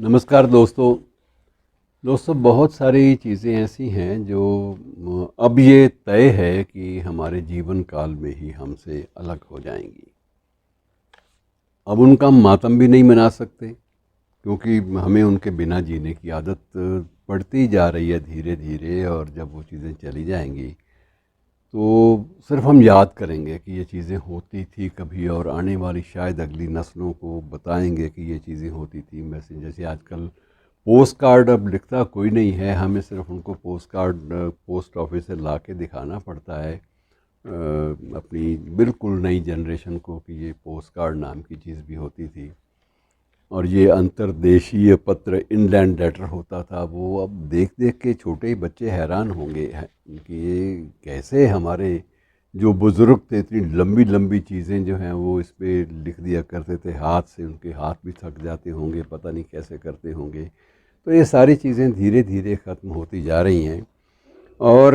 नमस्कार दोस्तों बहुत सारी चीज़ें ऐसी हैं जो अब ये तय है कि हमारे जीवन काल में ही हमसे अलग हो जाएंगी। अब उनका मातम भी नहीं मना सकते क्योंकि हमें उनके बिना जीने की आदत पड़ती जा रही है धीरे धीरे, और जब वो चीज़ें चली जाएंगी तो सिर्फ हम याद करेंगे कि ये चीज़ें होती थी कभी, और आने वाली शायद अगली नस्लों को बताएंगे कि ये चीज़ें होती थी। वैसे जैसे आजकल पोस्ट कार्ड अब लिखता कोई नहीं है, हमें सिर्फ उनको पोस्ट कार्ड पोस्ट ऑफिस से ला के दिखाना पड़ता है अपनी बिल्कुल नई जनरेशन को कि ये पोस्ट कार्ड नाम की चीज़ भी होती थी। और ये अंतर्देशीय पत्र इनलैंड लेटर होता था, वो अब देख देख के छोटे ही बच्चे हैरान होंगे कि ये कैसे हमारे जो बुज़ुर्ग थे इतनी लंबी लंबी चीज़ें जो हैं वो इस पे लिख दिया करते थे हाथ से, उनके हाथ भी थक जाते होंगे, पता नहीं कैसे करते होंगे। तो ये सारी चीज़ें धीरे धीरे ख़त्म होती जा रही हैं। और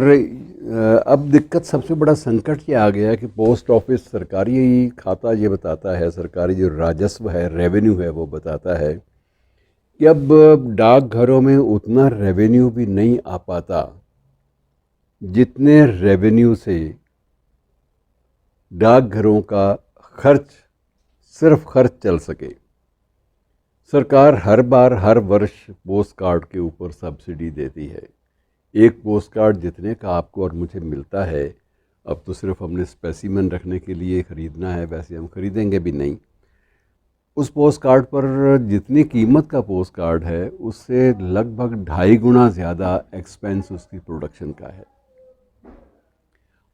अब दिक्कत, सबसे बड़ा संकट ये आ गया है कि पोस्ट ऑफिस सरकारी खाता ये बताता है, सरकारी जो राजस्व है, रेवेन्यू है, वो बताता है कि अब डाकघरों में उतना रेवेन्यू भी नहीं आ पाता जितने रेवेन्यू से डाकघरों का खर्च, सिर्फ खर्च चल सके। सरकार हर बार हर वर्ष पोस्ट कार्ड के ऊपर सब्सिडी देती है। एक पोस्ट कार्ड जितने का आपको और मुझे मिलता है, अब तो सिर्फ हमने स्पेसिमेन रखने के लिए ख़रीदना है, वैसे हम ख़रीदेंगे भी नहीं। उस पोस्ट कार्ड पर जितनी कीमत का पोस्ट कार्ड है उससे लगभग 2.5 गुना ज़्यादा एक्सपेंस उसकी प्रोडक्शन का है,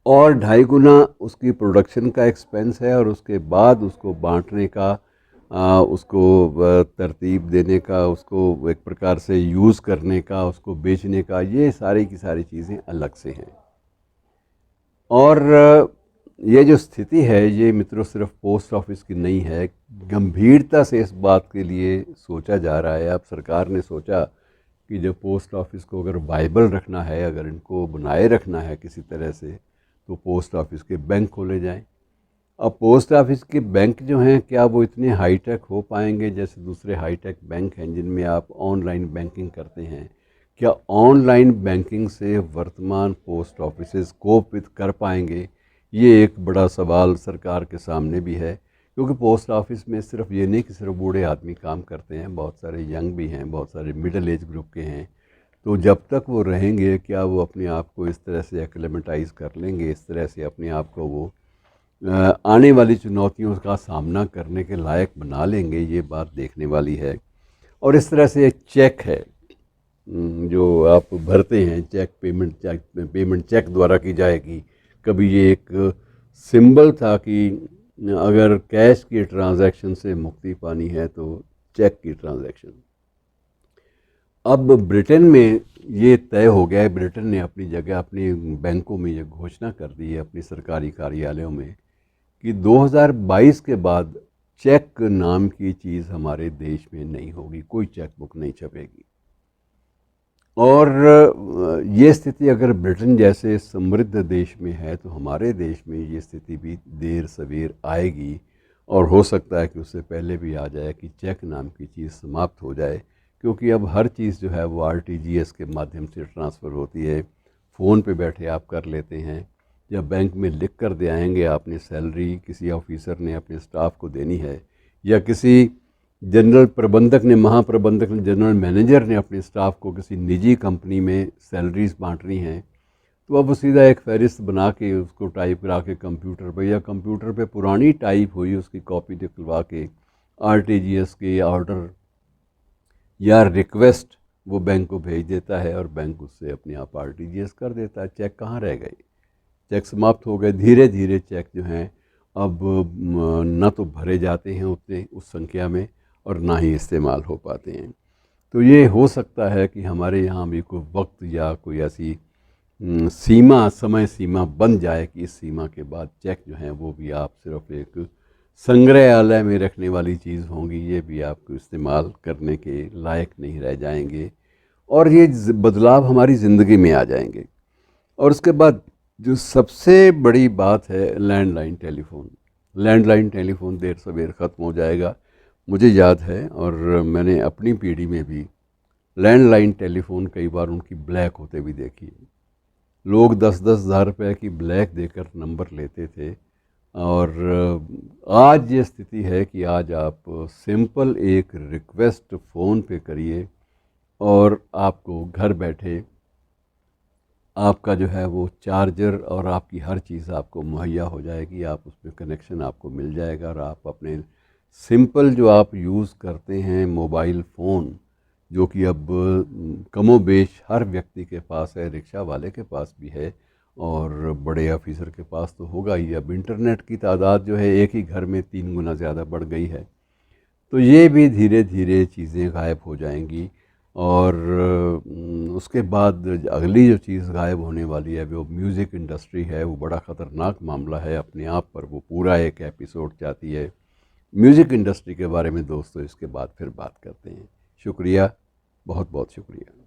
और 2.5 गुना उसकी प्रोडक्शन का एक्सपेंस है, और उसके बाद उसको बांटने का, उसको तरतीब देने का, उसको एक प्रकार से यूज़ करने का, उसको बेचने का, ये सारी की सारी चीज़ें अलग से हैं। और ये जो स्थिति है ये मित्रों सिर्फ पोस्ट ऑफिस की नहीं है, गंभीरता से इस बात के लिए सोचा जा रहा है। अब सरकार ने सोचा कि जब पोस्ट ऑफिस को अगर वाइबल रखना है, अगर इनको बनाए रखना है किसी तरह से, तो पोस्ट ऑफिस के बैंक खोले जाएं। अब पोस्ट ऑफिस के बैंक जो हैं, क्या वो इतने हाईटेक हो पाएंगे जैसे दूसरे हाईटेक बैंक हैं जिनमें आप ऑनलाइन बैंकिंग करते हैं? क्या ऑनलाइन बैंकिंग से वर्तमान पोस्ट ऑफिसेज़ कोप विद कर पाएंगे? ये एक बड़ा सवाल सरकार के सामने भी है, क्योंकि पोस्ट ऑफिस में सिर्फ ये नहीं कि सिर्फ बूढ़े आदमी काम करते हैं, बहुत सारे यंग भी हैं, बहुत सारे मिडिल एज ग्रुप के हैं। तो जब तक वो रहेंगे, क्या वो अपने आप को इस तरह से एक्लेमेटाइज़ कर लेंगे, इस तरह से अपने आप को वो आने वाली चुनौतियों का सामना करने के लायक बना लेंगे? ये बात देखने वाली है। और इस तरह से एक चेक है जो आप भरते हैं, चेक पेमेंट चेक द्वारा की जाएगी। कभी ये एक सिंबल था कि अगर कैश की ट्रांजैक्शन से मुक्ति पानी है तो चेक की ट्रांजैक्शन। अब ब्रिटेन में ये तय हो गया है, ब्रिटेन ने अपनी जगह अपने बैंकों में ये घोषणा कर दी है, अपनी सरकारी कार्यालयों में, कि 2022 के बाद चेक नाम की चीज़ हमारे देश में नहीं होगी, कोई चेक बुक नहीं छपेगी। और ये स्थिति अगर ब्रिटेन जैसे समृद्ध देश में है तो हमारे देश में ये स्थिति भी देर सवेर आएगी, और हो सकता है कि उससे पहले भी आ जाए कि चेक नाम की चीज़ समाप्त हो जाए, क्योंकि अब हर चीज़ जो है वो आरटीजीएस के माध्यम से ट्रांसफ़र होती है। फ़ोन पे बैठे आप कर लेते हैं, या बैंक में लिख कर दे आएंगे, आपने सैलरी किसी ऑफिसर ने अपने स्टाफ को देनी है, या किसी जनरल प्रबंधक ने, महाप्रबंधक ने, जनरल मैनेजर ने अपने स्टाफ को किसी निजी कंपनी में सैलरीज बांटनी हैं, तो अब वो सीधा एक फहरिस्त बना के उसको टाइप करा के कंप्यूटर पे, या कंप्यूटर पे पुरानी टाइप हुई उसकी कॉपी निकलवा के आरटीजीएस के ऑर्डर या रिक्वेस्ट वो बैंक को भेज देता है, और बैंक उससे अपने आप आरटीजीएस कर देता है। चेक कहाँ रह गए? चेक समाप्त हो गए। धीरे धीरे चेक जो हैं अब न तो भरे जाते हैं उतने उस संख्या में, और ना ही इस्तेमाल हो पाते हैं। तो ये हो सकता है कि हमारे यहाँ भी कोई वक्त या कोई ऐसी सीमा, समय सीमा बन जाए कि इस सीमा के बाद चेक जो हैं वो भी आप सिर्फ एक संग्रहालय में रखने वाली चीज़ होंगी, ये भी आपको इस्तेमाल करने के लायक नहीं रह जाएंगे, और ये बदलाव हमारी ज़िंदगी में आ जाएंगे। और उसके बाद जो सबसे बड़ी बात है, लैंडलाइन टेलीफोन। लैंडलाइन टेलीफोन देर सवेर ख़त्म हो जाएगा। मुझे याद है, और मैंने अपनी पीढ़ी में भी लैंडलाइन टेलीफोन कई बार उनकी ब्लैक होते भी देखी है। लोग 10-10 हज़ार रुपए की ब्लैक देकर नंबर लेते थे। और आज ये स्थिति है कि आज आप सिंपल एक रिक्वेस्ट फ़ोन पे करिए और आपको घर बैठे आपका जो है वो चार्जर और आपकी हर चीज़ आपको मुहैया हो जाएगी। आप उसमें कनेक्शन आपको मिल जाएगा और आप अपने सिंपल जो आप यूज़ करते हैं मोबाइल फ़ोन, जो कि अब कमोबेश हर व्यक्ति के पास है, रिक्शा वाले के पास भी है और बड़े ऑफिसर के पास तो होगा ही। अब इंटरनेट की तादाद जो है एक ही घर में 3 गुना ज़्यादा बढ़ गई है। तो ये भी धीरे धीरे चीज़ें गायब हो जाएंगी। और उसके बाद अगली जो चीज़ गायब होने वाली है वो म्यूज़िक इंडस्ट्री है। वो बड़ा ख़तरनाक मामला है अपने आप पर, वो पूरा एक एपिसोड चाहती है। म्यूज़िक इंडस्ट्री के बारे में दोस्तों इसके बाद फिर बात करते हैं। शुक्रिया, बहुत बहुत शुक्रिया।